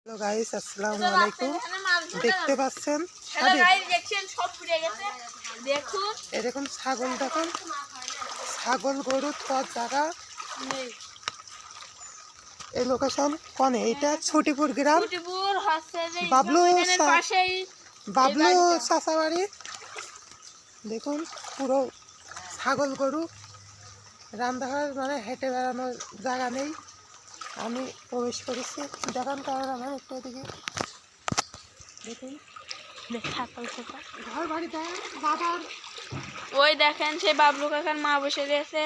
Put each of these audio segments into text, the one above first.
Hello guys, আসসালামু আলাইকুম। দেখতে পাচ্ছেন এই দেখুন ছাগল, দেখুন ছাগল গরু থর জায়গা। এই লোকেশন কোনে? এটা ছুটিপুর গ্রাম, বাবলু চাচা বাড়ি। দেখুন পুরো ছাগল গরু রান্নাঘর, মানে হেঁটে বেড়ানোর জায়গা নেই। আমি প্রবেশ করেছি, দেখান কারণ আমার একটু দিকে দেখুন ঘর বাড়ি দেয় বাবার। ওই দেখেন সে বাবলু কাকার মা বসে রয়েছে,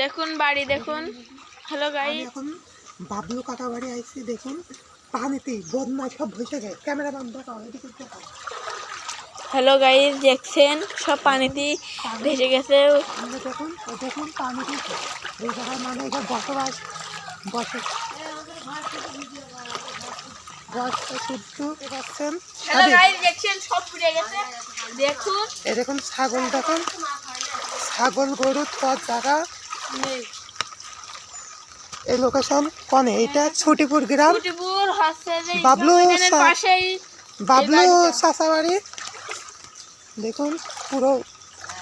দেখুন বাড়ি দেখুন। হ্যালো গাইস, এখন বাবলু কাকা বাড়ি আইছি। দেখুন পানিতে বন্যা সব ভেসে যায়। ক্যামেরাম্যান দেখাও, এদিকে দেখাও। হ্যালো গাইস, দেখছেন সব পানিতে ভেসে গেছে। দেখুন দেখুন পানিতে এই জায়গায় মানে এখানে বসবাস বসে পাচ্ছেন। হ্যালো গাইস, দেখছেন সব পুড়ে গেছে। দেখুন এই দেখুন ছাগল, দেখুন ছাগল গরু থর জায়গা। এই লোকেশন কোনে? এটা ছুটিপুর গ্রাম, বাবলু চাচা বাড়ি। দেখুন পুরো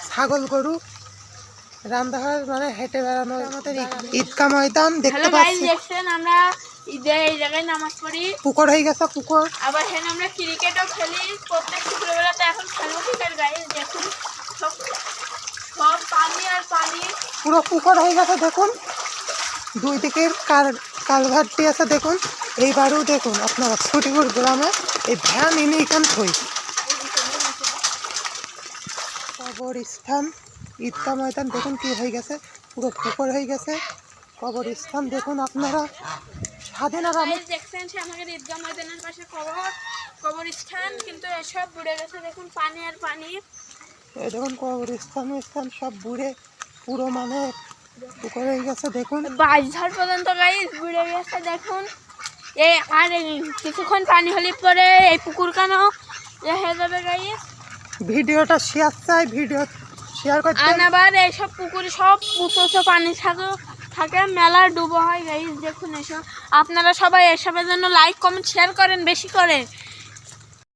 ছাগল গরু রান্নাঘর, মানে হেঁটে বেড়ানোর আমাদের ঈদগাহ ময়দান দেখতে পাচ্ছি। দেখছেন আমরা এই জায়গায় নামাজ পড়ি, পুকুর হয়ে গেছে পুকুর। আবার এখানে আমরা ক্রিকেটও খেলি প্রত্যেক শুক্রবেলাতে। এখন খেলবো ক্রিকেট। গাইস দেখুন সব পানি আর পানি, পুরো পুকুর হয়ে গেছে। দেখুন দুই দিকের কালভার্টি আছে। দেখুন এইবারও দেখুন আপনারা ছুটিপুর গ্রামে এই ভ্যান এনে এখান থই কবরস্থান ঈদগাহ ময়দান। দেখুন কি হয়ে গেছে, পুরো পুকুর হয়ে গেছে কবরস্থান। দেখুন আপনারা স্বাধীনতা দেখছেন সে আমাদের ঈদগাহ ময়দানের পাশে কবরস্থান, কিন্তু এসব বুড়ে গেছে। দেখুন পানি আর পানি। এই দেখুন কবরস্থান সব বুড়ে পুরো মানে পুকুর হয়ে গেছে। দেখুন বাঁশঝাড় পর্যন্ত গাইস বুড়ে গেছে। দেখুন এই আর কিছুক্ষণ পানি হলে পরে এই পুকুর কেন হয়ে যাবে গাইস। ভিডিওটা শেয়ার চাই, ভিডিও শেয়ার করতে। আবার এইসব পুকুরে সব উঁচু পানি থাকে, মেলা ডুবো হয় গাইস। দেখুন এসব আপনারা সবাই এসবের জন্য লাইক কমেন্ট শেয়ার করেন বেশি করে।